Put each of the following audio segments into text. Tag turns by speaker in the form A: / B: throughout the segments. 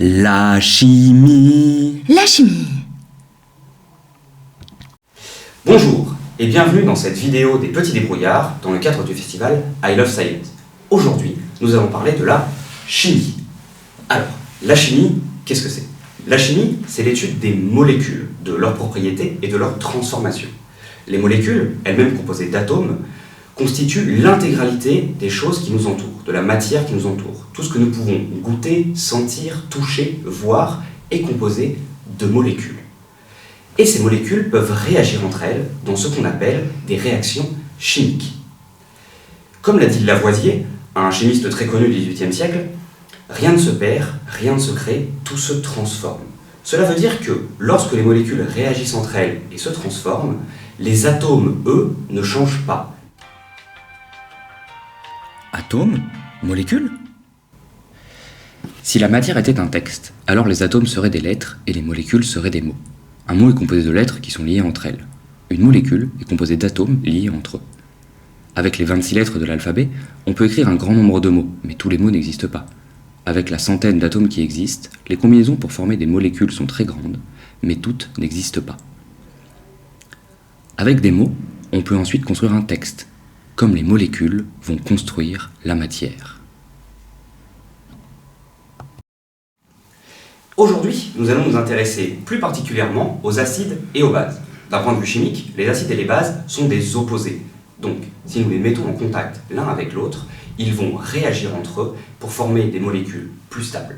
A: La chimie.
B: La chimie.
C: Bonjour et bienvenue dans cette vidéo des petits débrouillards dans le cadre du festival I Love Science. Aujourd'hui, nous allons parler de la chimie. Alors, la chimie, qu'est-ce que c'est? La chimie, c'est l'étude des molécules, de leurs propriétés et de leur transformation. Les molécules, elles-mêmes composées d'atomes, constituent l'intégralité des choses qui nous entourent, de la matière qui nous entoure. Tout ce que nous pouvons goûter, sentir, toucher, voir est composé de molécules. Et ces molécules peuvent réagir entre elles dans ce qu'on appelle des réactions chimiques. Comme l'a dit Lavoisier, un chimiste très connu du XVIIIe siècle, rien ne se perd, rien ne se crée, tout se transforme. Cela veut dire que lorsque les molécules réagissent entre elles et se transforment, les atomes, eux, ne changent pas.
A: Atomes? Molécules? Si la matière était un texte, alors les atomes seraient des lettres et les molécules seraient des mots. Un mot est composé de lettres qui sont liées entre elles. Une molécule est composée d'atomes liés entre eux. Avec les 26 lettres de l'alphabet, on peut écrire un grand nombre de mots, mais tous les mots n'existent pas. Avec la centaine d'atomes qui existent, les combinaisons pour former des molécules sont très grandes, mais toutes n'existent pas. Avec des mots, on peut ensuite construire un texte, comme les molécules vont construire la matière.
C: Aujourd'hui, nous allons nous intéresser plus particulièrement aux acides et aux bases. D'un point de vue chimique, les acides et les bases sont des opposés. Donc, si nous les mettons en contact l'un avec l'autre, ils vont réagir entre eux pour former des molécules plus stables.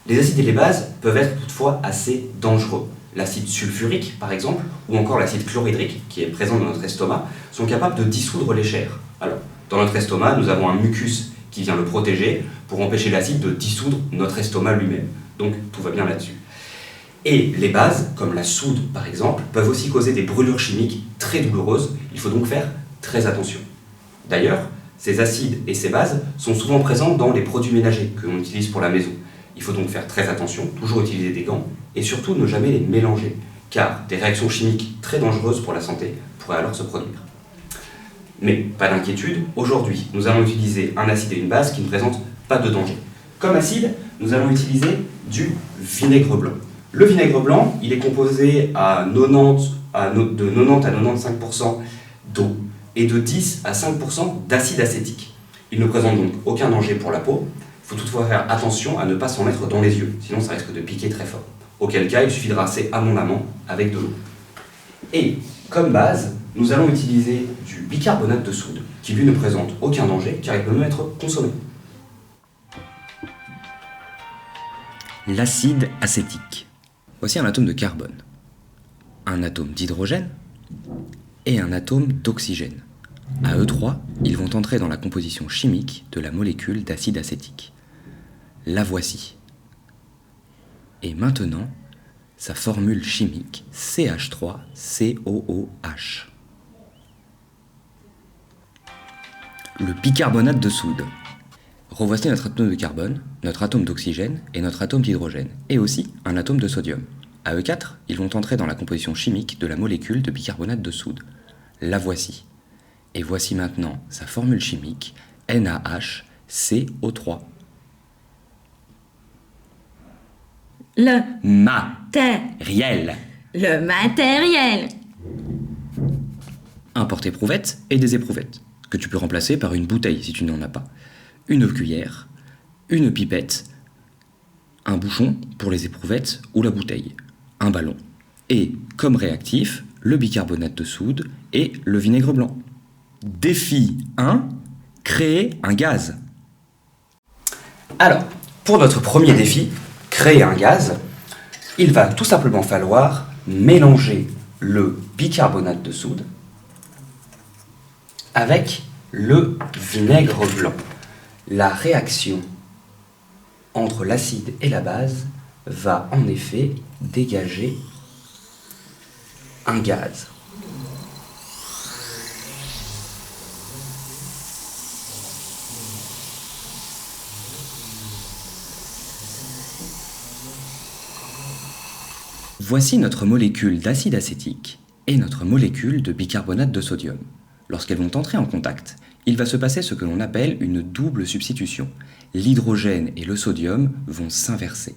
C: Les acides et les bases peuvent être toutefois assez dangereux. L'acide sulfurique, par exemple, ou encore l'acide chlorhydrique, qui est présent dans notre estomac, sont capables de dissoudre les chairs. Alors, dans notre estomac, nous avons un mucus qui vient le protéger pour empêcher l'acide de dissoudre notre estomac lui-même. Donc, tout va bien là-dessus. Et les bases, comme la soude par exemple, peuvent aussi causer des brûlures chimiques très douloureuses. Il faut donc faire très attention. D'ailleurs, ces acides et ces bases sont souvent présents dans les produits ménagers que l'on utilise pour la maison. Il faut donc faire très attention, toujours utiliser des gants, et surtout ne jamais les mélanger, car des réactions chimiques très dangereuses pour la santé pourraient alors se produire. Mais pas d'inquiétude, aujourd'hui nous allons utiliser un acide et une base qui ne présentent pas de danger. Comme acide, nous allons utiliser du vinaigre blanc. Le vinaigre blanc, il est composé de 90 à 95% d'eau et de 10 à 5% d'acide acétique. Il ne présente donc aucun danger pour la peau. Il faut toutefois faire attention à ne pas s'en mettre dans les yeux, sinon ça risque de piquer très fort. Auquel cas, il suffit de rincer abondamment avec de l'eau. Et comme base, nous allons utiliser du bicarbonate de soude, qui lui ne présente aucun danger car il peut même être consommé.
A: L'acide acétique. Voici un atome de carbone, un atome d'hydrogène et un atome d'oxygène. À eux trois, ils vont entrer dans la composition chimique de la molécule d'acide acétique. La voici. Et maintenant, sa formule chimique CH3COOH. Le bicarbonate de soude. Revoici notre atome de carbone, notre atome d'oxygène et notre atome d'hydrogène, et aussi un atome de sodium. À eux quatre, ils vont entrer dans la composition chimique de la molécule de bicarbonate de soude. La voici. Et voici maintenant sa formule chimique NaHCO3.
B: Le
A: Matériel.
B: matériel.
A: Un porte-éprouvette et des éprouvettes, que tu peux remplacer par une bouteille si tu n'en as pas. Une cuillère, une pipette, un bouchon pour les éprouvettes ou la bouteille, un ballon. Et, comme réactif, le bicarbonate de soude et le vinaigre blanc. Défi 1, créer un gaz.
C: Alors, pour notre premier défi, créer un gaz, il va tout simplement falloir mélanger le bicarbonate de soude avec le vinaigre blanc. La réaction entre l'acide et la base va en effet dégager un gaz.
A: Voici notre molécule d'acide acétique et notre molécule de bicarbonate de sodium. Lorsqu'elles vont entrer en contact, il va se passer ce que l'on appelle une double substitution. l'hydrogène et le sodium vont s'inverser.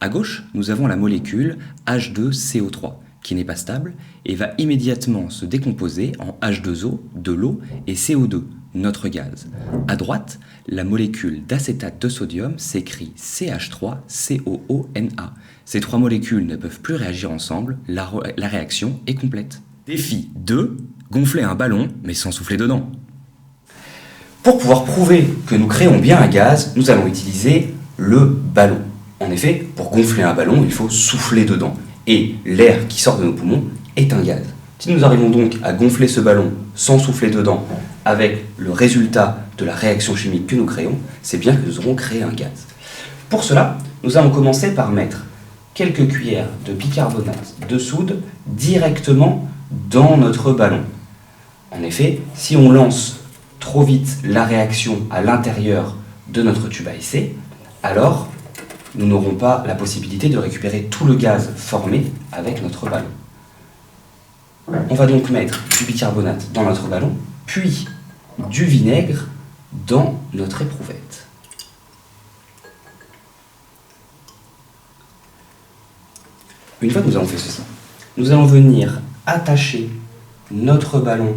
A: À gauche, nous avons la molécule H2CO3, qui n'est pas stable et va immédiatement se décomposer en H2O, de l'eau, et CO2, notre gaz. À droite, la molécule d'acétate de sodium s'écrit CH3COONA. Ces trois molécules ne peuvent plus réagir ensemble, la réaction est complète. Défi 2, gonfler un ballon mais sans souffler dedans.
C: Pour pouvoir prouver que nous créons bien un gaz, nous allons utiliser le ballon. En effet, pour gonfler un ballon, il faut souffler dedans. Et l'air qui sort de nos poumons est un gaz. Si nous arrivons donc à gonfler ce ballon sans souffler dedans, avec le résultat de la réaction chimique que nous créons, c'est bien que nous aurons créé un gaz. Pour cela, nous allons commencer par mettre quelques cuillères de bicarbonate de soude directement dans notre ballon. En effet, si on lance trop vite la réaction à l'intérieur de notre tube à essai, alors nous n'aurons pas la possibilité de récupérer tout le gaz formé avec notre ballon. On va donc mettre du bicarbonate dans notre ballon, puis du vinaigre dans notre éprouvette. Une fois que nous avons fait ceci, nous allons venir attacher notre ballon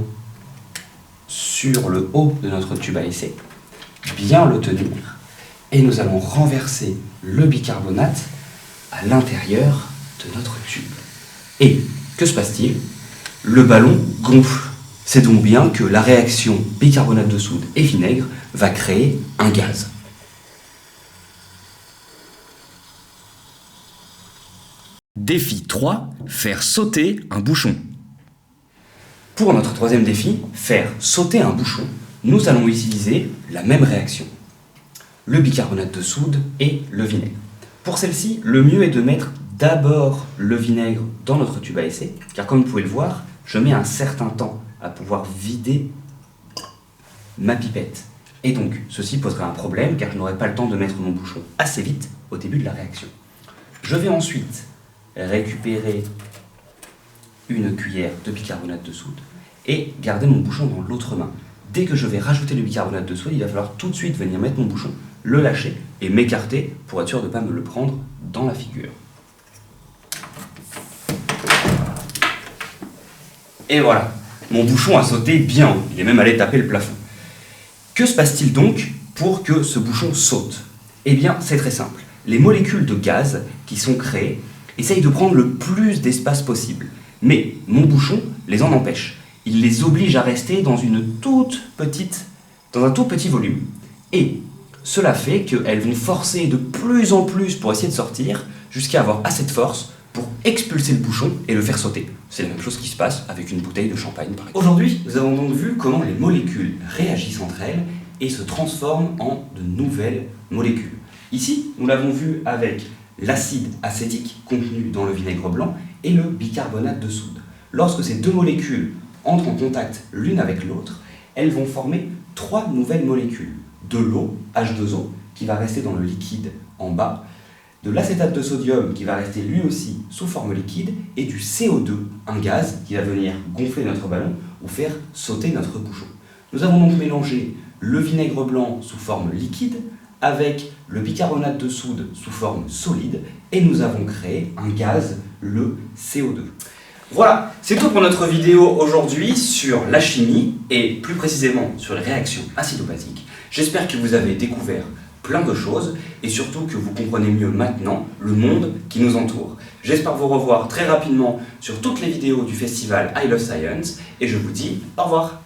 C: sur le haut de notre tube à essai, bien le tenir, et nous allons renverser le bicarbonate à l'intérieur de notre tube. Et que se passe-t-il? Le ballon gonfle. C'est donc bien que la réaction bicarbonate de soude et vinaigre va créer un gaz.
A: Défi 3, faire sauter un bouchon.
C: Pour notre troisième défi, faire sauter un bouchon, nous allons utiliser la même réaction. Le bicarbonate de soude et le vinaigre. Pour celle-ci, le mieux est de mettre d'abord le vinaigre dans notre tube à essai, car comme vous pouvez le voir, je mets un certain temps à pouvoir vider ma pipette. Et donc, ceci posera un problème, car je n'aurai pas le temps de mettre mon bouchon assez vite au début de la réaction. Je vais ensuite récupérer une cuillère de bicarbonate de soude et garder mon bouchon dans l'autre main. Dès que je vais rajouter le bicarbonate de soude, il va falloir tout de suite venir mettre mon bouchon, le lâcher et m'écarter pour être sûr de ne pas me le prendre dans la figure. Et voilà, mon bouchon a sauté bien haut, il est même allé taper le plafond. Que se passe-t-il donc pour que ce bouchon saute? Eh bien, c'est très simple. Les molécules de gaz qui sont créées essayent de prendre le plus d'espace possible. Mais mon bouchon les en empêche. Il les oblige à rester dans un tout petit volume. Et cela fait qu'elles vont forcer de plus en plus pour essayer de sortir, jusqu'à avoir assez de force pour expulser le bouchon et le faire sauter. C'est la même chose qui se passe avec une bouteille de champagne, par exemple. Aujourd'hui, nous avons donc vu comment les molécules réagissent entre elles et se transforment en de nouvelles molécules. Ici, nous l'avons vu avec l'acide acétique contenu dans le vinaigre blanc et le bicarbonate de soude. Lorsque ces deux molécules entrent en contact l'une avec l'autre, elles vont former trois nouvelles molécules. De l'eau, H2O, qui va rester dans le liquide en bas, de l'acétate de sodium qui va rester lui aussi sous forme liquide, et du CO2, un gaz qui va venir gonfler notre ballon ou faire sauter notre bouchon. Nous avons donc mélangé le vinaigre blanc sous forme liquide avec le bicarbonate de soude sous forme solide, et nous avons créé un gaz, le CO2. Voilà, c'est tout pour notre vidéo aujourd'hui sur la chimie et plus précisément sur les réactions acido-basiques. J'espère que vous avez découvert plein de choses et surtout que vous comprenez mieux maintenant le monde qui nous entoure. J'espère vous revoir très rapidement sur toutes les vidéos du festival I Love Science et je vous dis au revoir.